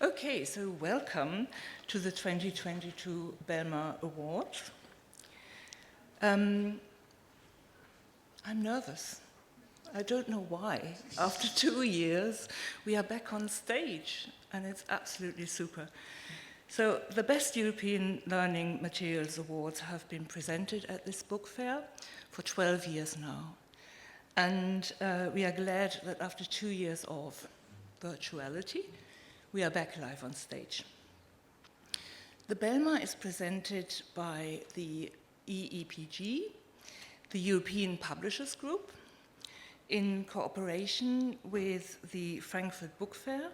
Okay, so welcome to the 2022 BELMA Awards. I'm nervous. I don't know why. After 2 years, we are back on stage, and it's absolutely super. So the Best European Learning Materials Awards have been presented at this book fair for 12 years now. And we are glad that after 2 years of virtuality, we are back live on stage. The BELMA is presented by the EEPG, the European Publishers Group, in cooperation with the Frankfurt Book Fair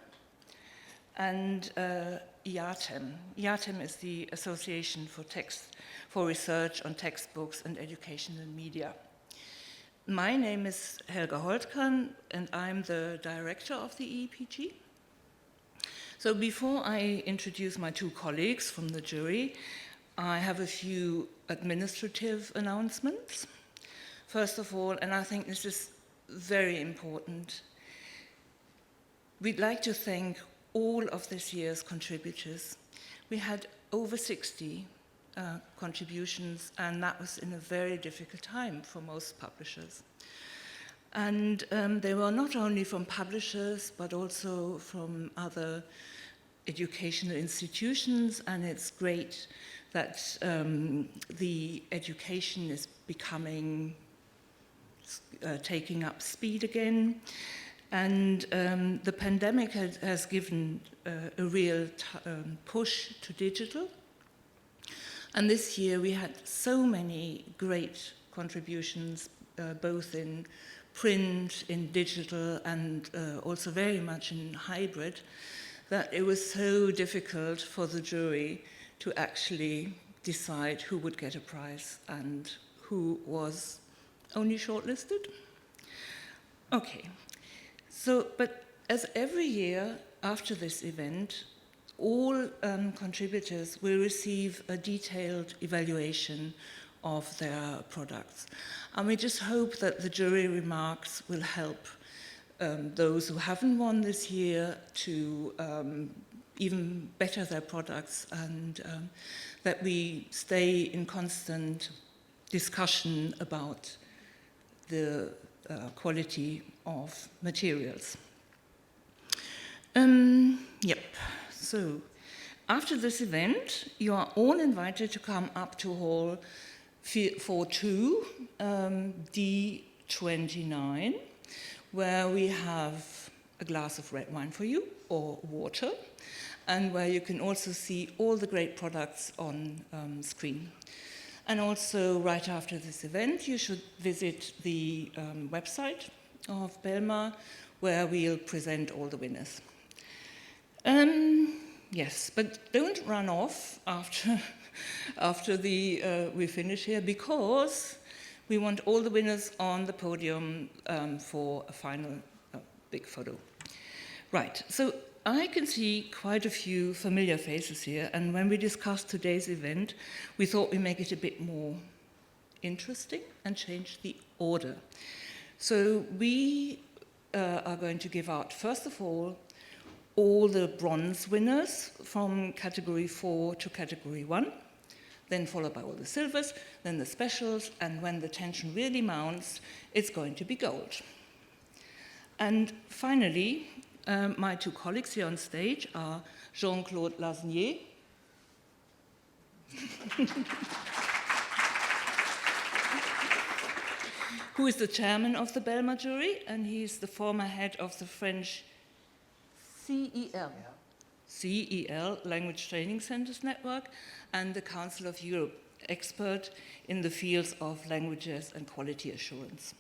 and IARTEM. IARTEM is the Association for Research on Textbooks and Educational Media. My name is Helga Holtkamp, and I'm the director of the EEPG. So before I introduce my two colleagues from the jury, I have a few administrative announcements. First of all, and I think this is very important, we'd like to thank all of this year's contributors. We had over 60 contributions, and that was in a very difficult time for most publishers. And they were not only from publishers, but also from other educational institutions, and it's great that the education is taking up speed again. And the pandemic has given a real push to digital. And this year we had so many great contributions, both in print, in digital, and also very much in hybrid, that it was so difficult for the jury to actually decide who would get a prize and who was only shortlisted. Okay, so, but as every year after this event, all contributors will receive a detailed evaluation of their products. And we just hope that the jury remarks will help those who haven't won this year to even better their products, and that we stay in constant discussion about the quality of materials. Yep, so after this event, you are all invited to come up to Hall 4.2, D29, where we have a glass of red wine for you, or water, and where you can also see all the great products on screen. And also, right after this event, you should visit the website of BELMA, where we'll present all the winners. Yes, but don't run off after we finish here, because we want all the winners on the podium for a final big photo. Right, so I can see quite a few familiar faces here, and when we discussed today's event, we thought we'd make it a bit more interesting and change the order. So we are going to give out, first of all the bronze winners from category 4 to category 1, then followed by all the silvers, then the specials, and when the tension really mounts, it's going to be gold. And finally, my two colleagues here on stage are Jean-Claude Lasnier, who is the chairman of the BELMA jury, and he's the former head of the French CEL, Language Training Centers Network, and the Council of Europe, expert in the fields of languages and quality assurance.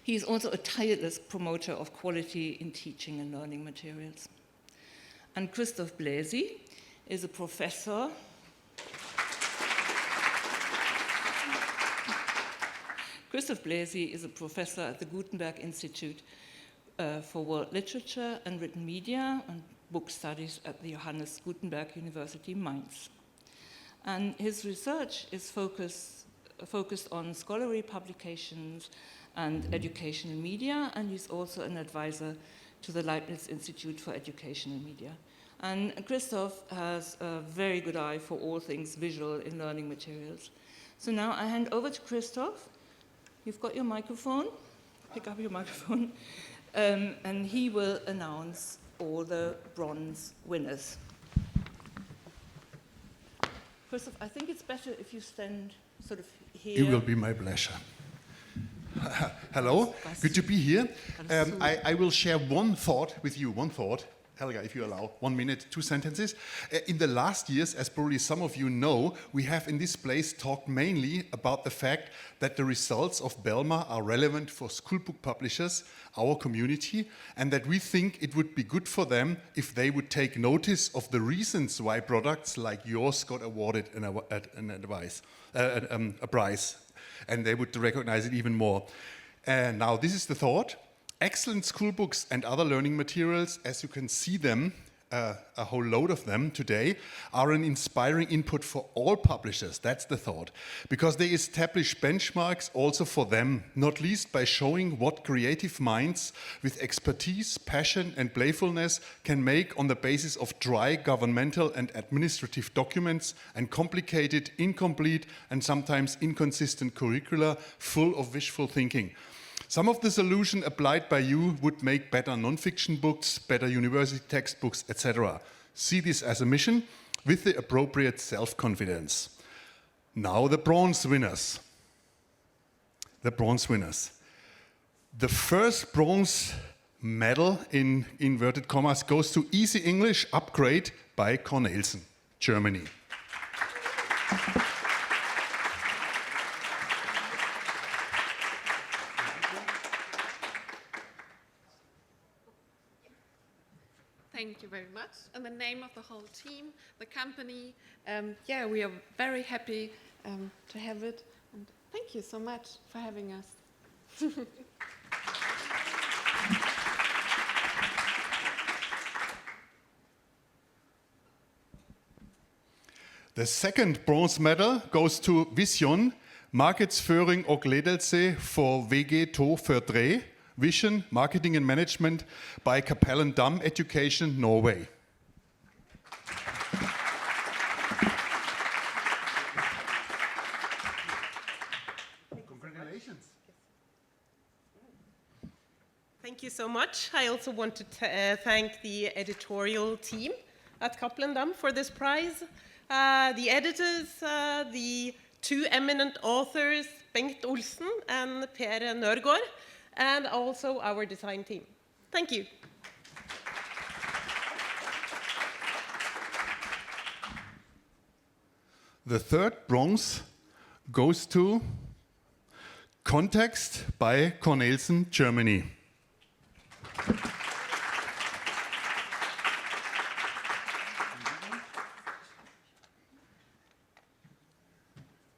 He is also a tireless promoter of quality in teaching and learning materials. And Christoph Bläsi is a professor Christoph Bläsi is a professor at the Gutenberg Institute for World Literature and Written Media and Book Studies at the Johannes Gutenberg University, Mainz. And his research is focused on scholarly publications and educational media, and he's also an advisor to the Leibniz Institute for Educational Media. And Christoph has a very good eye for all things visual in learning materials. So now I hand over to Christoph. You've got your microphone. Pick up your microphone. And he will announce all the bronze winners. Christoph, I think it's better if you stand sort of here. It will be my pleasure. Hello, good to be here. I will share one thought with you, Helga, if you allow, 1 minute, 2 sentences. In the last years, as probably some of you know, we have in this place talked mainly about the fact that the results of BELMA are relevant for school book publishers, our community, and that we think it would be good for them if they would take notice of the reasons why products like yours got awarded a prize, and they would recognize it even more. Now, this is the thought. Excellent school books and other learning materials, as you can see them, a whole load of them today, are an inspiring input for all publishers. That's the thought. Because they establish benchmarks also for them, not least by showing what creative minds with expertise, passion and playfulness can make on the basis of dry governmental and administrative documents and complicated, incomplete and sometimes inconsistent curricula full of wishful thinking. Some of the solutions applied by you would make better non-fiction books, better university textbooks, etc. See this as a mission with the appropriate self-confidence. Now the bronze winners. The bronze winners. The first bronze medal, in inverted commas, goes to Easy English Upgrade by Cornelsen, Germany. Thank you very much. In the name of the whole team, the company, we are very happy to have it. And thank you so much for having us. The second bronze medal goes to Vision, Marketsføring og ledelse for VG243, Vision, Marketing and Management by Cappelen Damm Education, Norway. Congratulations. Thank you so much. I also want to thank the editorial team at Cappelen Damm for this prize. The editors, the 2 eminent authors, Bengt Olsen and Per Nørgaard, and also our design team. Thank you. The third bronze goes to Context by Cornelsen, Germany.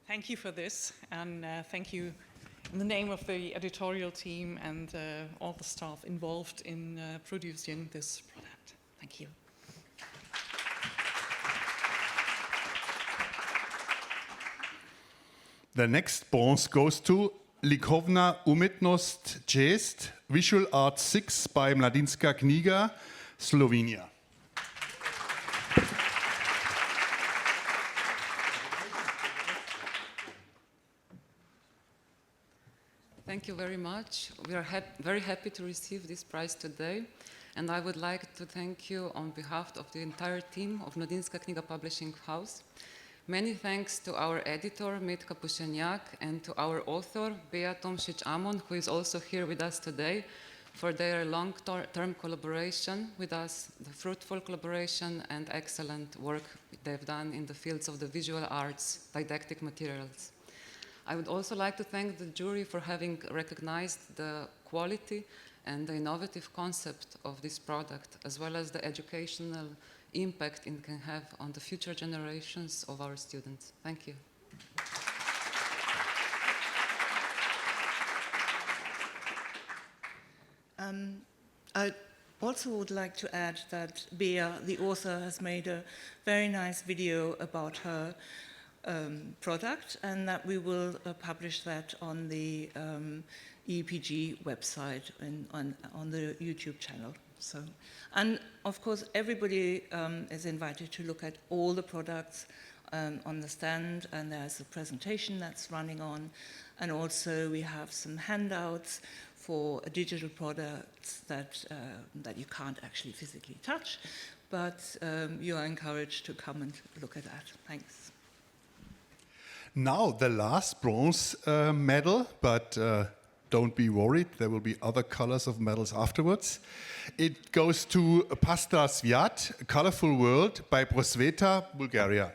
Thank you for this, and thank you in the name of the editorial team and all the staff involved in producing this product. Thank you. The next bronze goes to Likovna Umetnost 6, Visual Art 6 by Mladinska Knjiga, Slovenia. Thank you very much. We are very happy to receive this prize today, and I would like to thank you on behalf of the entire team of Mladinska Knjiga Publishing House. Many thanks to our editor, Metka Pušenjak, and to our author, Bea Tomšić-Amon, who is also here with us today, for their long-term collaboration with us, the fruitful collaboration and excellent work they've done in the fields of the visual arts, didactic materials. I would also like to thank the jury for having recognized the quality and the innovative concept of this product, as well as the educational impact it can have on the future generations of our students. Thank you. I also would like to add that Bea, the author, has made a very nice video about her product, and that we will publish that on the EEPG website and on the YouTube channel. So, and of course, everybody is invited to look at all the products on the stand, and there's a presentation that's running on, and also we have some handouts for digital products that you can't actually physically touch, but you are encouraged to come and look at that. Thanks. Now the last bronze medal, but don't be worried, there will be other colors of medals afterwards. It goes to Pasta Sviat, Colorful World by Prosveta, Bulgaria.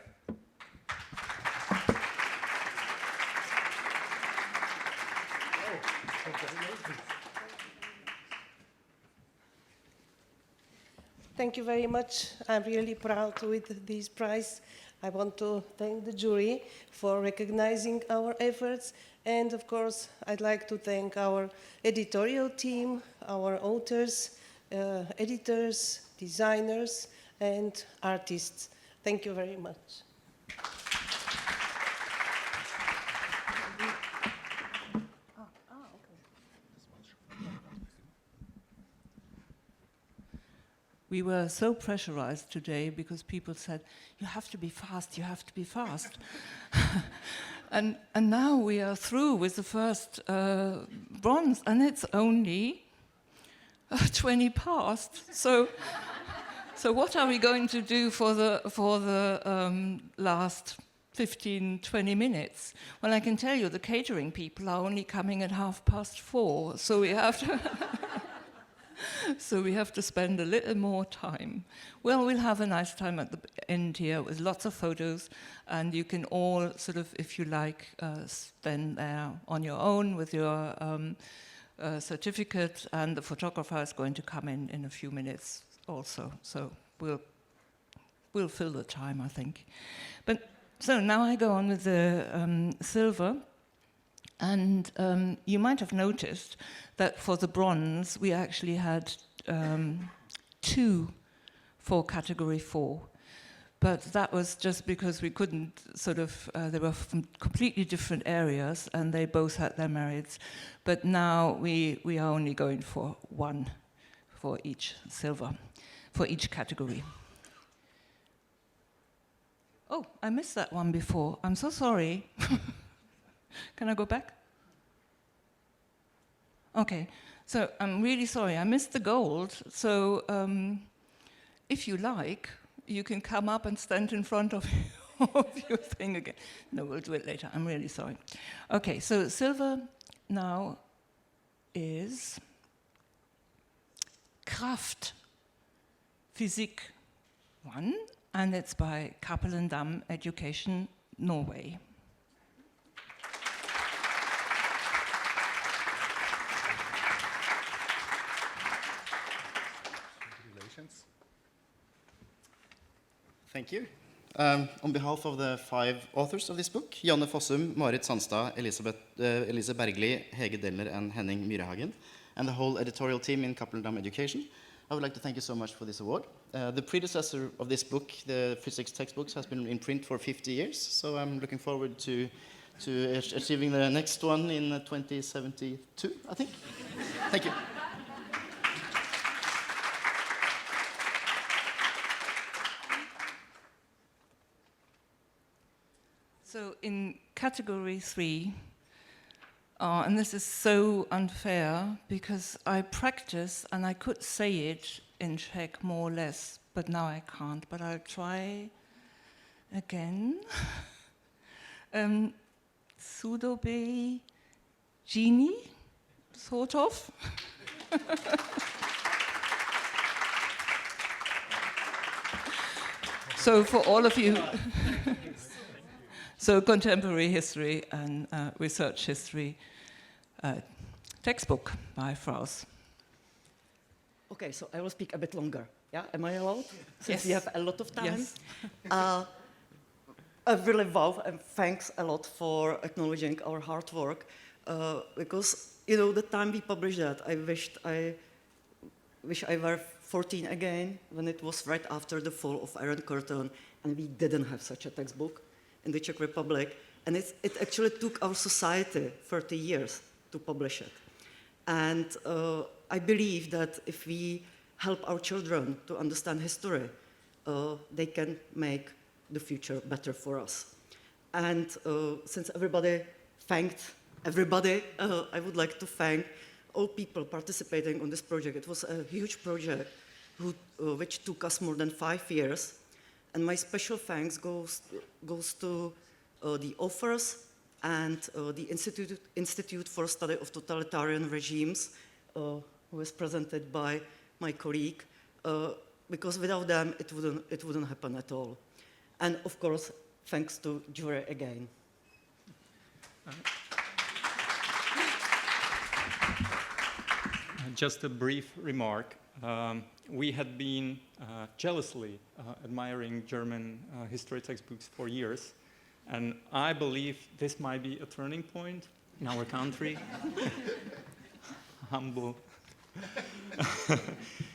Thank you very much. I'm really proud with this prize. I want to thank the jury for recognizing our efforts. And of course, I'd like to thank our editorial team, our authors, editors, designers, and artists. Thank you very much. We were so pressurized today because people said, you have to be fast, you have to be fast. and now we are through with the first bronze, and it's only 20 past. So what are we going to do for the last 15, 20 minutes? Well, I can tell you the catering people are only coming at 4:30, so we have to... So we have to spend a little more time. Well, we'll have a nice time at the end here with lots of photos, and you can all sort of, if you like, stand there on your own with your certificate, and the photographer is going to come in a few minutes also. So we'll fill the time, I think. But so now I go on with the silver. And you might have noticed that for the bronze, we actually had 2 for category 4. But that was just because we couldn't sort of, they were from completely different areas, and they both had their merits. But now we are only going for 1 for each silver, for each category. Oh, I missed that one before. I'm so sorry. Can I go back? Okay, so I'm really sorry, I missed the gold. So if you like, you can come up and stand in front of your thing again. No, we'll do it later, I'm really sorry. Okay, so silver now is Kraft, Physik 1, and it's by Cappelen, Damm, Education, Norway. Thank you. On behalf of the 5 authors of this book, Janne Fossum, Marit Sandstad, Elise Bergli, Hege Dellner, and Henning Myrehagen, and the whole editorial team in Cappelen Damm Education, I would like to thank you so much for this award. The predecessor of this book, the physics textbooks, has been in print for 50 years, so I'm looking forward to achieving the next one in 2072, I think. Thank you. So in category 3, and this is so unfair because I practice and I could say it in Czech more or less, but now I can't, but I'll try again. Sudobe Genie, sort of. So for all of you, so contemporary history and research history textbook by Fraus. Okay, so I will speak a bit longer. Yeah, am I allowed? Since Yes. we have a lot of time. Yes. I really wow and thanks a lot for acknowledging our hard work because the time we published that, I wish I were 14 again when it was right after the fall of Iron Curtain and we didn't have such a textbook in the Czech Republic, and it actually took our society 30 years to publish it. And I believe that if we help our children to understand history, they can make the future better for us. And since everybody thanked everybody, I would like to thank all people participating on this project. It was a huge project which took us more than 5 years. And my special thanks goes to the authors and the Institute for Study of Totalitarian Regimes, who was presented by my colleague, because without them it wouldn't happen at all. And of course, thanks to jury again. Just a brief remark. We had been jealously admiring German history textbooks for years, and I believe this might be a turning point in our country. Humble.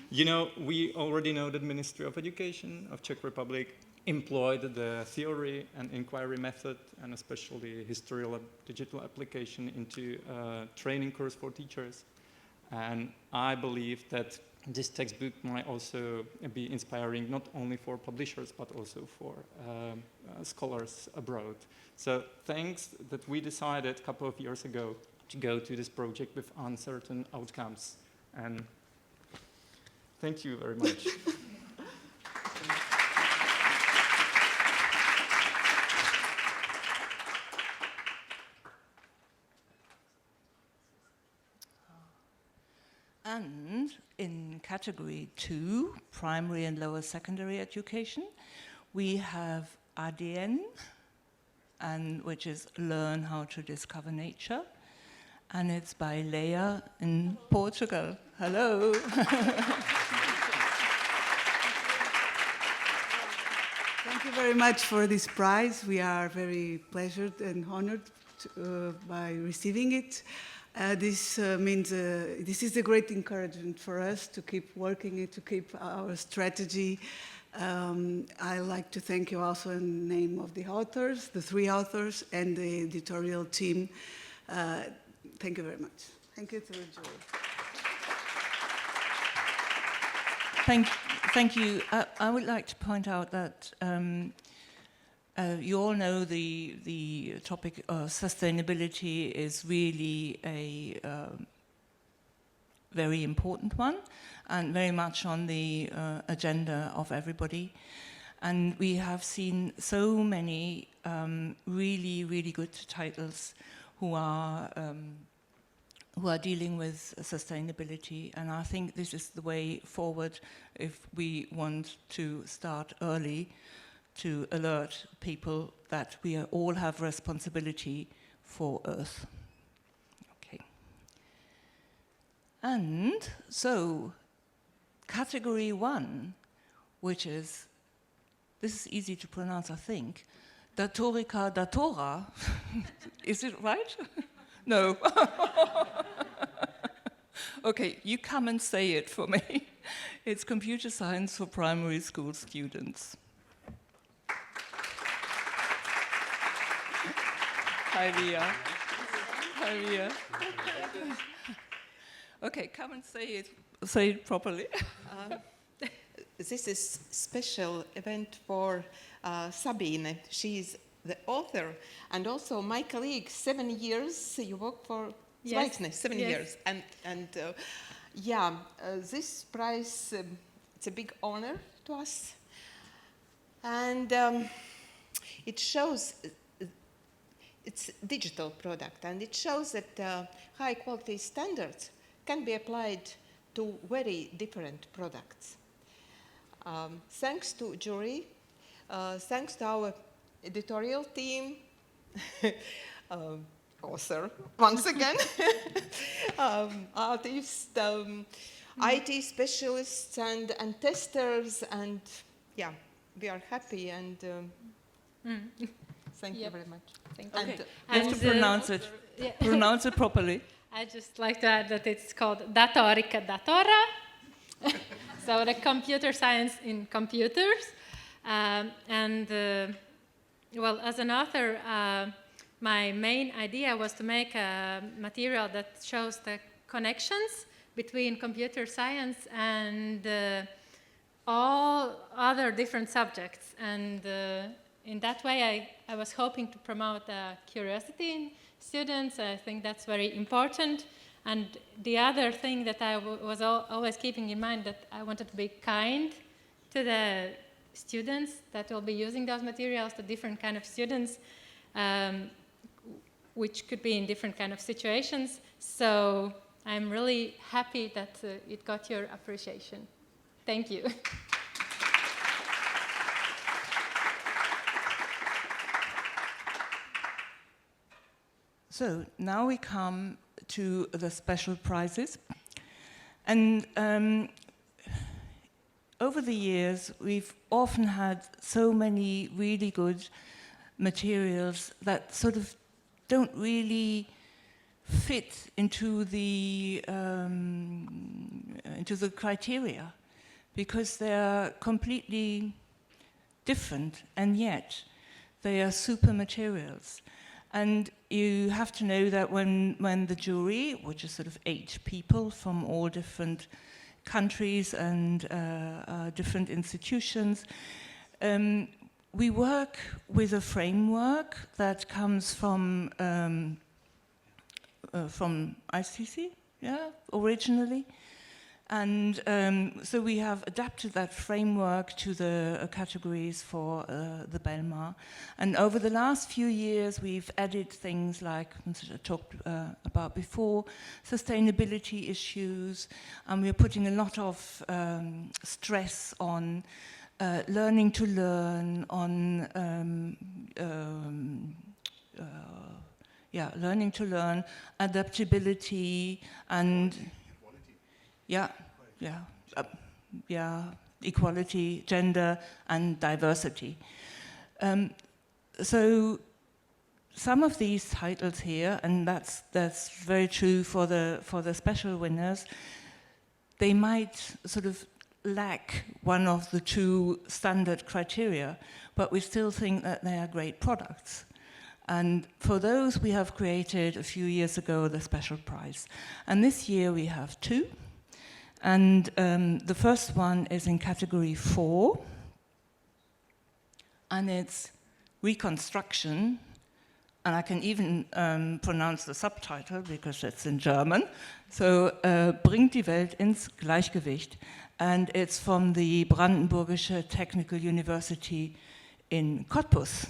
You know, we already know that Ministry of Education of Czech Republic employed the theory and inquiry method, and especially historical digital application, into a training course for teachers. And I believe that this textbook might also be inspiring not only for publishers but also for scholars abroad. So thanks that we decided a couple of years ago to go to this project with uncertain outcomes. And thank you very much. And in category 2, primary and lower secondary education, we have ADN, which is Learn How to Discover Nature. And it's by Leia in Portugal. Hello. Thank you very much for this prize. We are very pleasured and honored by receiving it. This means this is a great encouragement for us to keep working and to keep our strategy. I like to thank you also in the name of the authors, the 3 authors, and the editorial team. Thank you very much. Thank you to the jury. Thank you. I would like to point out that you all know the topic of sustainability is really a very important one and very much on the agenda of everybody. And we have seen so many really, really good titles who are dealing with sustainability. And I think this is the way forward if we want to start early to alert people that we all have responsibility for Earth. Okay. And so, category 1, which is, this is easy to pronounce, I think, Datorica Datora. Is it right? No. Okay, you come and say it for me. It's computer science for primary school students. Hi, Via. Hi, Via. Okay, come and say it properly. This is special event for Sabine. She's the author, and also my colleague. 7 years you work for Zweignes. 7 years, and this prize it's a big honor to us, and it shows. It's a digital product, and it shows that high quality standards can be applied to very different products. Thanks to jury, thanks to our editorial team, author once again, artists, IT specialists, and testers, and yeah, we are happy and. Thank you very much. Thank you. Okay. You have to pronounce it. Yeah. Pronounce it properly. I just like to add that it's called Datorica Datora. So the computer science in computers. Well, as an author, my main idea was to make a material that shows the connections between computer science and all other different subjects. And in that way, I was hoping to promote curiosity in students. I think that's very important. And the other thing that I was always keeping in mind, that I wanted to be kind to the students that will be using those materials, to different kind of students, which could be in different kind of situations. So I'm really happy that it got your appreciation. Thank you. So now we come to the special prizes. And over the years, we've often had so many really good materials that sort of don't really fit into the criteria, because they're completely different, and yet they are super materials. And you have to know that when the jury, which is sort of 8 people from all different countries and different institutions, we work with a framework that comes from ICC, originally. And so we have adapted that framework to the categories for the BELMA. And over the last few years, we've added things like, I talked about before, sustainability issues, and we're putting a lot of stress on learning to learn, on learning to learn, adaptability, and equality, gender, and diversity. So some of these titles here, and that's very true for the special winners, they might sort of lack one of the 2 standard criteria, but we still think that they are great products. And for those, we have created a few years ago the special prize. And this year we have 2. And the first one is in category 4, and it's reconstruction, and I can even pronounce the subtitle because it's in German. So, bringt die Welt ins Gleichgewicht, and it's from the Brandenburgische Technical University in Cottbus.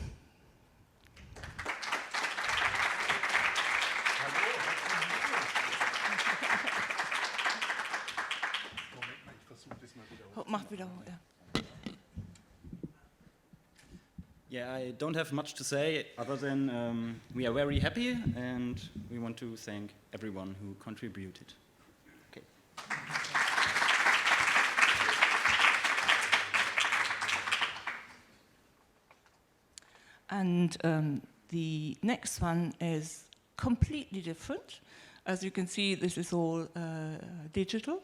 Yeah, I don't have much to say other than we are very happy and we want to thank everyone who contributed. Okay. And the next one is completely different. As you can see, this is all digital,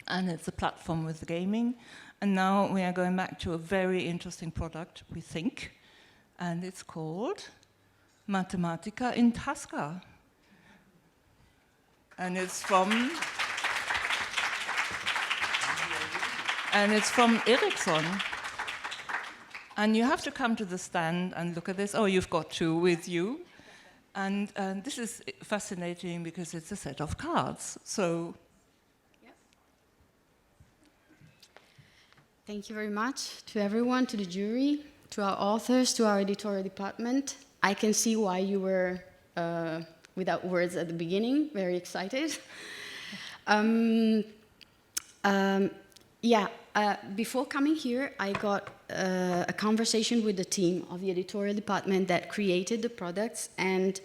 and it's a platform with gaming. And now we are going back to a very interesting product, we think, and it's called Mathematica in Tasca. And it's from Ericsson. And you have to come to the stand and look at this. Oh, you've got 2 with you. And this is fascinating because it's a set of cards. So. Thank you very much to everyone, to the jury, to our authors, to our editorial department. I can see why you were without words at the beginning, very excited. Before coming here, I got a conversation with the team of the editorial department that created the products, and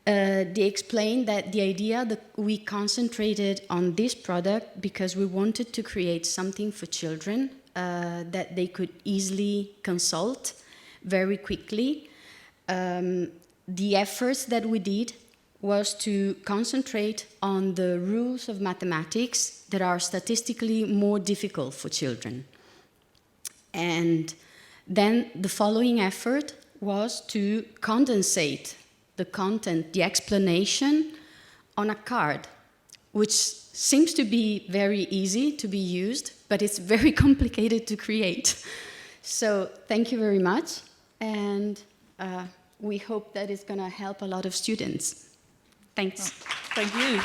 they explained that the idea that we concentrated on this product because we wanted to create something for children that they could easily consult very quickly. The efforts that we did was to concentrate on the rules of mathematics that are statistically more difficult for children. And then the following effort was to condensate the content, the explanation, on a card which seems to be very easy to be used, but it's very complicated to create. So thank you very much, and we hope that it's going to help a lot of students. Thanks. Oh, thank you.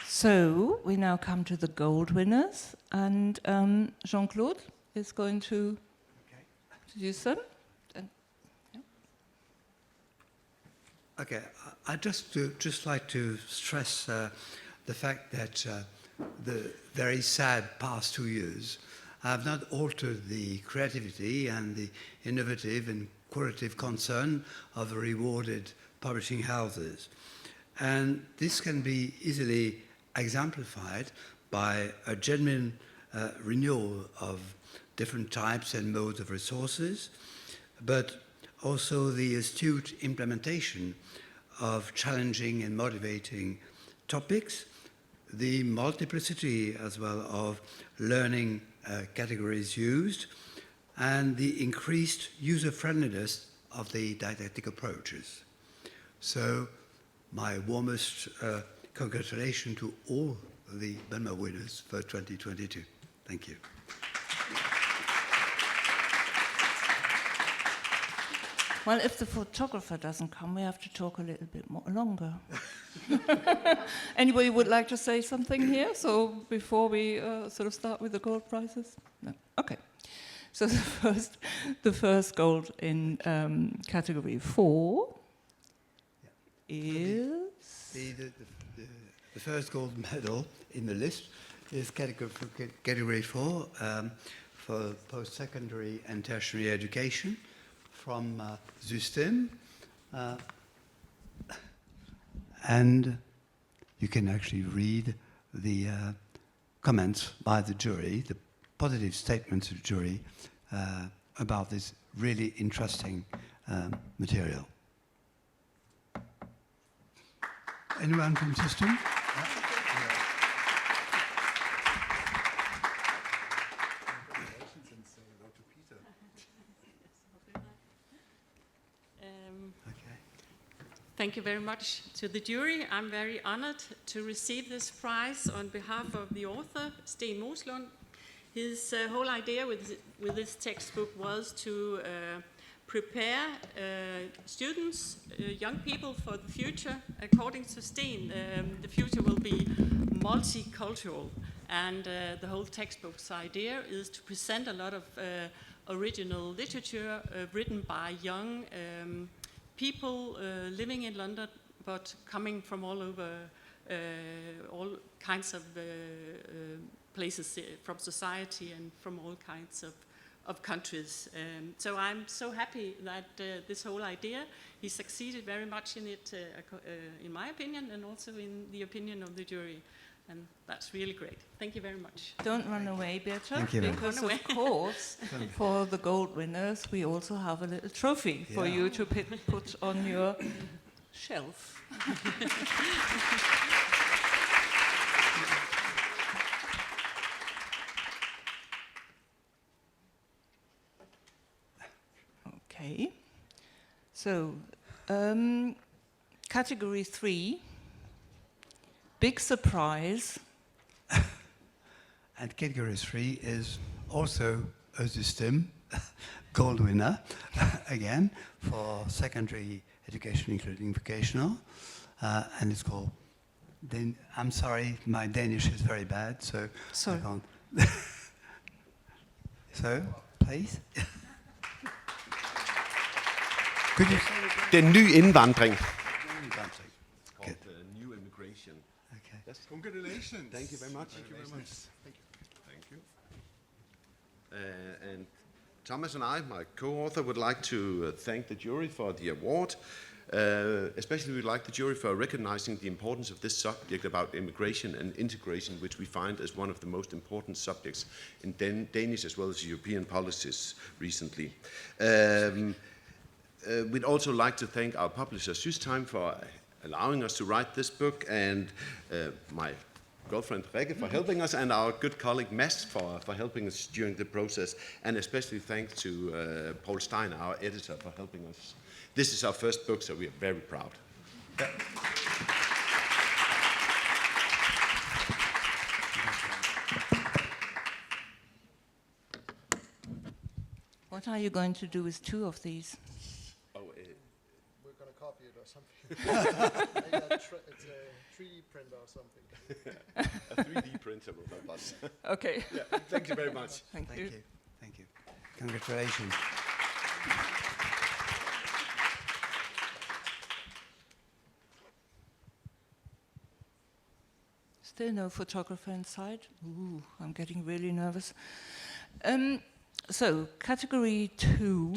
So we now come to the gold winners, and Jean-Claude is going to introduce them. Okay, I'd just like to stress the fact that the very sad past 2 years have not altered the creativity and the innovative and qualitative concern of the rewarded publishing houses. And this can be easily exemplified by a genuine renewal of different types and modes of resources, but also the astute implementation of challenging and motivating topics, the multiplicity as well of learning categories used, and the increased user-friendliness of the didactic approaches. So my warmest congratulations to all the BELMA winners for 2022. Thank you. Well, if the photographer doesn't come, we have to talk a little bit more longer. Anybody would like to say something here? So before we sort of start with the gold prizes? No. Okay. So the first gold in category 4 is the first gold medal in the list is category 4 for post-secondary and tertiary education from Systime. And you can actually read the comments by the jury, the positive statements of the jury about this really interesting material. Anyone from Systime? Thank you very much to the jury. I'm very honored to receive this prize on behalf of the author, Sten Moslund. His whole idea with this textbook was to prepare students, young people for the future. According to Sten, the future will be multicultural, and the whole textbook's idea is to present a lot of original literature written by young people living in London, but coming from all over, all kinds of places from society and from all kinds of countries. So I'm so happy that this whole idea, he succeeded very much in it, in my opinion, and also in the opinion of the jury. And that's really great. Thank you very much. Don't run away, Beata, Thank you. because of course, for the gold winners, we also have a little trophy for you to put on your shelf. Okay. So, category 3. Big surprise. And category 3 is also a Systime gold winner, again, for secondary education, including vocational. And it's called, I'm sorry, my Danish is very bad, so sorry. I can't. So, please. Could you? Den ny indvandring. Called new immigration. Okay. Yes. Congratulations. Thank you very much. Thank you very much. Thank you. Thank you. And Thomas and I, my co-author, would like to thank the jury for the award. Especially we'd like the jury for recognizing the importance of this subject about immigration and integration, which we find as one of the most important subjects in Danish as well as European policies recently. We'd also like to thank our publisher Systime for allowing us to write this book, and my girlfriend Rikke for helping us, and our good colleague Mads for helping us during the process, and especially thanks to Paul Stein, our editor, for helping us This is our first book, so we are very proud. What are you going to do with 2 of these? Oh, we're going to copy it or something. It's a 3D printer or something. A 3D printer will help us. Okay. Yeah, thank you very much. Thank you. Thank you. Congratulations. Still no photographer inside. Ooh, I'm getting really nervous. So, category 2.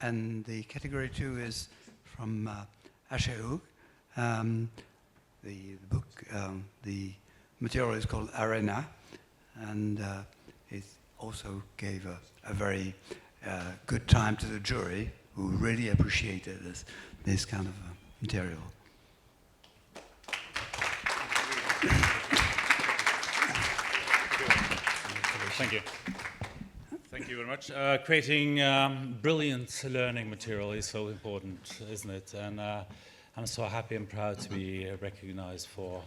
And the category 2 is from Aschehoug. The book, the material is called Arena, and it also gave a very good time to the jury, who really appreciated this kind of material. Thank you. Thank you very much. Creating brilliant learning material is so important, isn't it? And I'm so happy and proud to be recognized for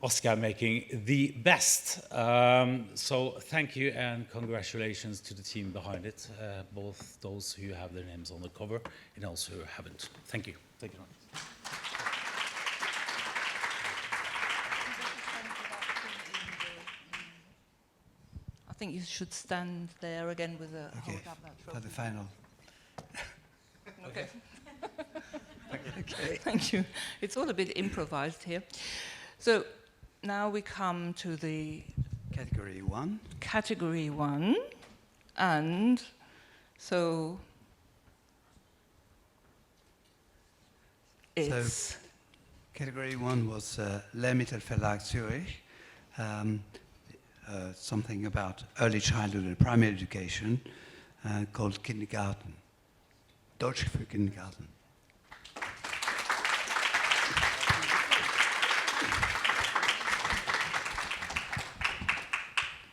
Oscar making the best. So thank you and congratulations to the team behind it, both those who have their names on the cover and also who haven't. Thank you. Thank you very much. I think you should stand there again with a hold up that trophy. For the final. Okay. Okay. Thank you. It's all a bit improvised here. So now we come to the category 1. Category 1, and so it's category 1 was Lehrmittelverlag Zürich. Something about early childhood and primary education called Kindergarten. Deutsch für Kindergarten.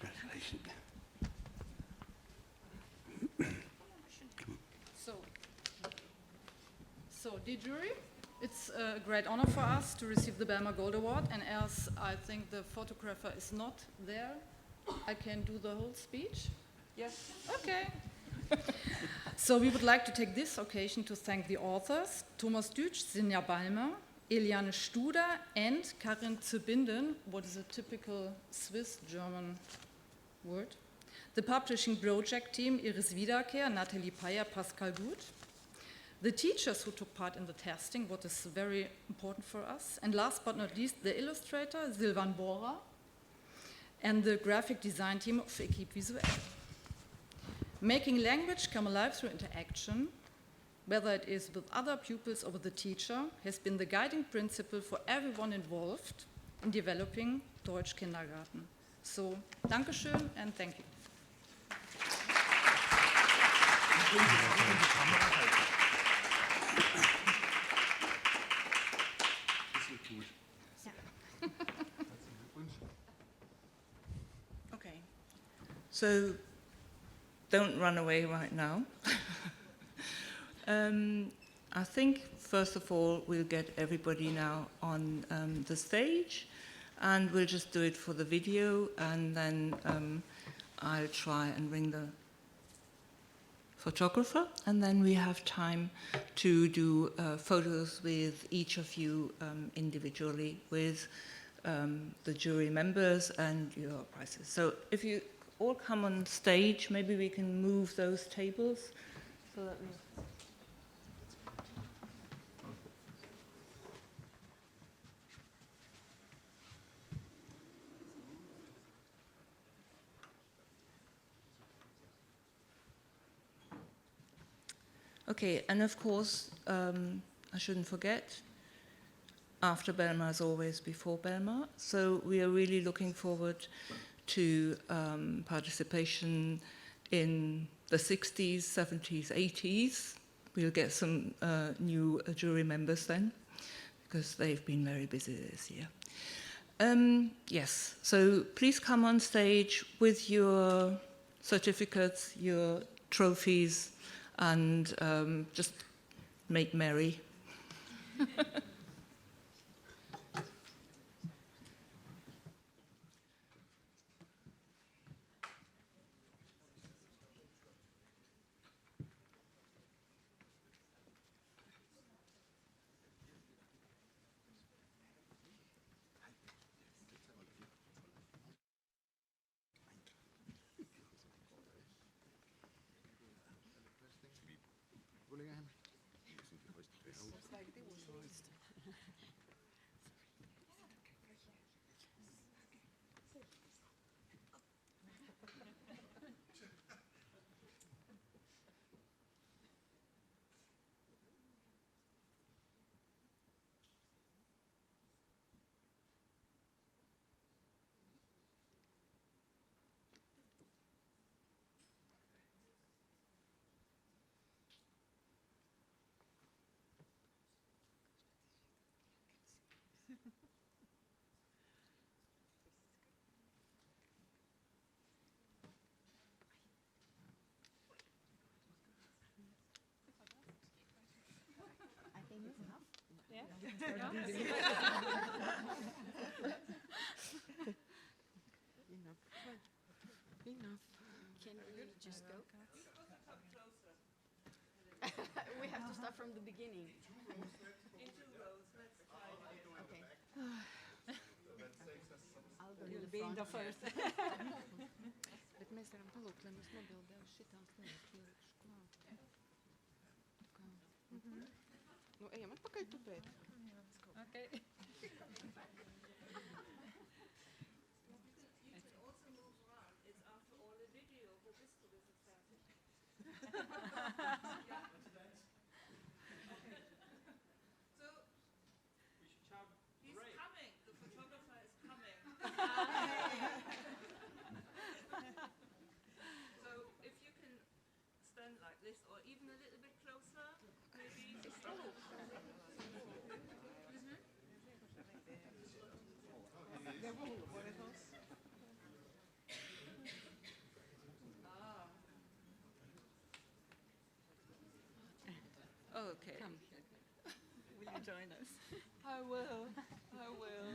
Congratulations. So, dear jury, it's a great honor for us to receive the BELMA Gold Award, and as I think the photographer is not there, I can do the whole speech? Yes. Okay. So we would like to take this occasion to thank the authors, Thomas Dütsch, Sinja Balmer, Eliane Studer, and Karin Zubinden, what is a typical Swiss-German word, the publishing project team, Iris Wiederkehr, Nathalie Payer, Pascal Gut, the teachers who took part in the testing, what is very important for us, and last but not least, the illustrator, Silvan Bohrer, and the graphic design team of Equipe Visuelle. Making language come alive through interaction, whether it is with other pupils or with the teacher, has been the guiding principle for everyone involved in developing Deutsch Kindergarten. So, Dankeschön and thank you. Okay. So, don't run away right now. I think, first of all, we'll get everybody now on the stage, and we'll just do it for the video, and then I'll try and ring the photographer, and then we have time to do photos with each of you individually, with the jury members and your prizes. So if you all come on stage, maybe we can move those tables so that we... Okay, and of course, I shouldn't forget, after BELMA is always before BELMA, so we are really looking forward to participation in the 60s, 70s, 80s. We'll get some new jury members then, because they've been very busy this year. Yes, so please come on stage with your certificates, your trophies, and just make merry. Enough. Can we just go? We have to start from the beginning. Okay. I'll go to the front. First. Bet mēs varam palūkt, lai mums nobildē uz šitām snēm. Nu, ejam atpakaļ tupēt. Okay. Like this, or even a little bit closer, maybe. Oh, okay. Come. Will you join us? I will. I will.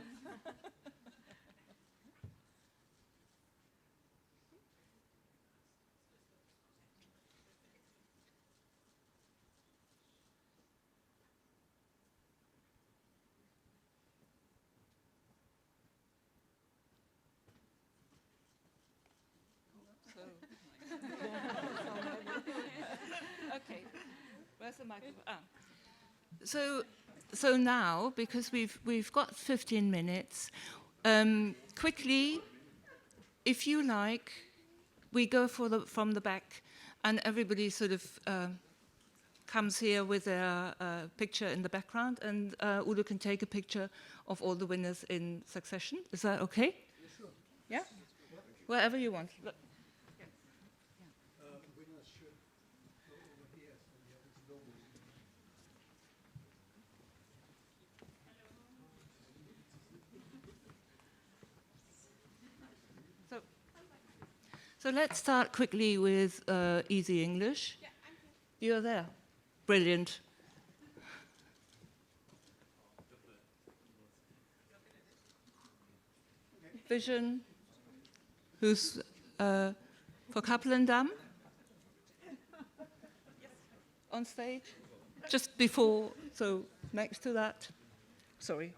Okay. Where's the microphone? Ah. So now, because we've got 15 minutes, quickly, if you like, we go from the back, and everybody sort of comes here with their picture in the background, and Udo can take a picture of all the winners in succession. Is that okay? Sure. Yeah? Wherever you want. Look. So let's start quickly with easy English. Yeah, I'm here. You're there. Brilliant. Vision. Who's for Cappelen Damm? On stage? Just before, so next to that. Sorry.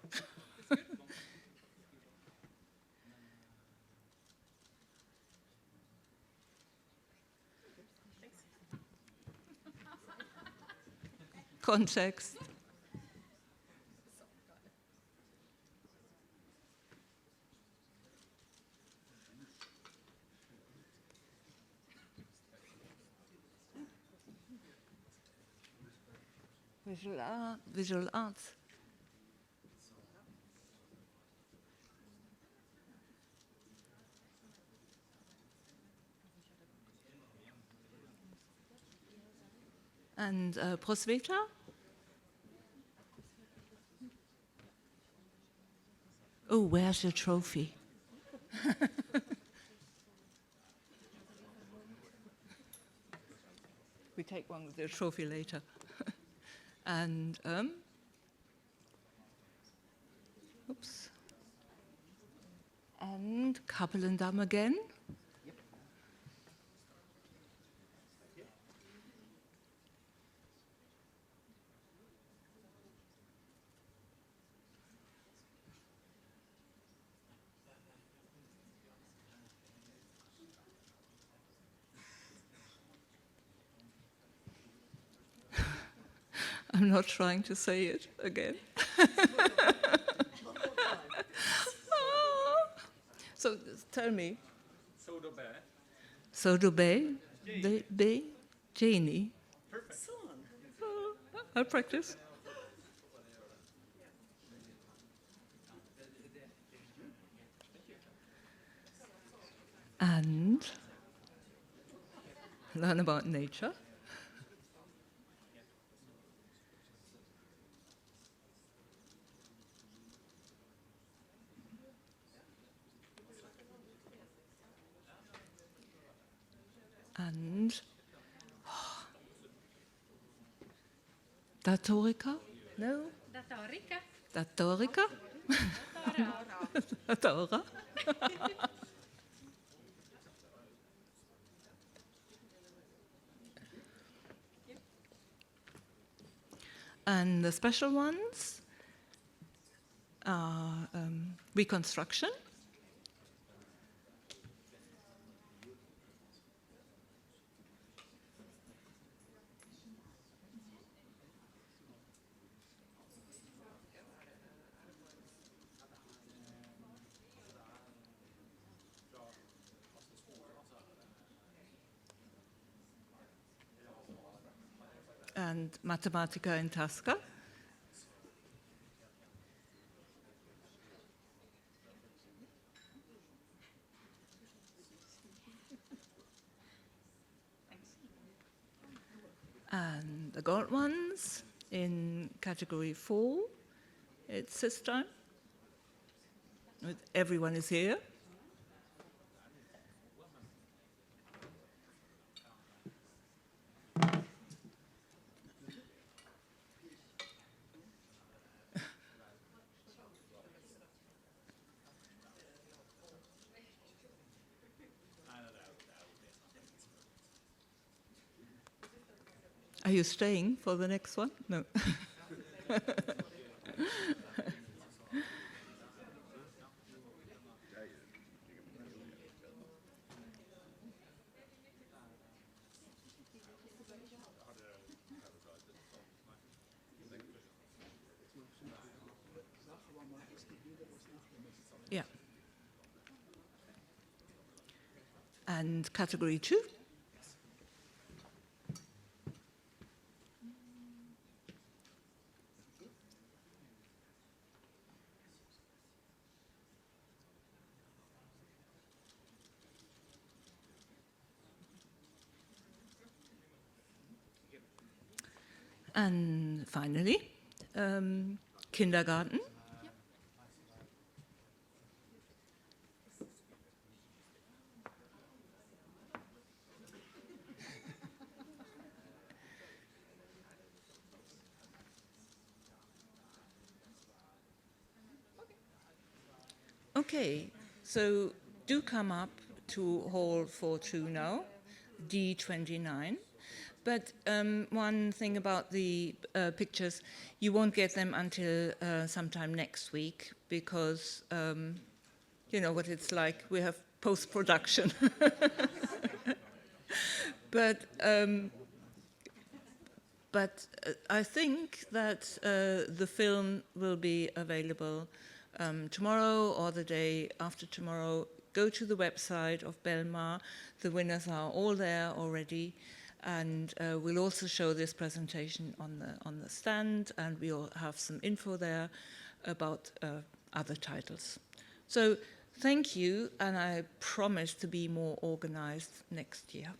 Context. Visual arts. And Prosveta? Oh, where's your trophy? take one with the trophy later. And, oops. And Cappelen Damm again. I'm not trying to say it again. So tell me. Sodobe, Be, Janie. Perfect. I'll practice. And learn about nature. And Datorica? No? Datorica. Datorica? Datora. And the special ones are reconstruction. And Mathematica in Tasca. And the gold ones in category 4, it's Systime. Everyone is here. Are you staying for the next one? No. Yeah. And category 2? And finally, kindergarten. Okay, so do come up to Hall 4.2 now, D29. But one thing about the pictures, you won't get them until sometime next week because you know what it's like. We have post-production. But I think that the film will be available tomorrow or the day after tomorrow. Go to the website of BELMA. The winners are all there already. And we'll also show this presentation on the stand, and we'll have some info there about other titles. So thank you, and I promise to be more organized next year.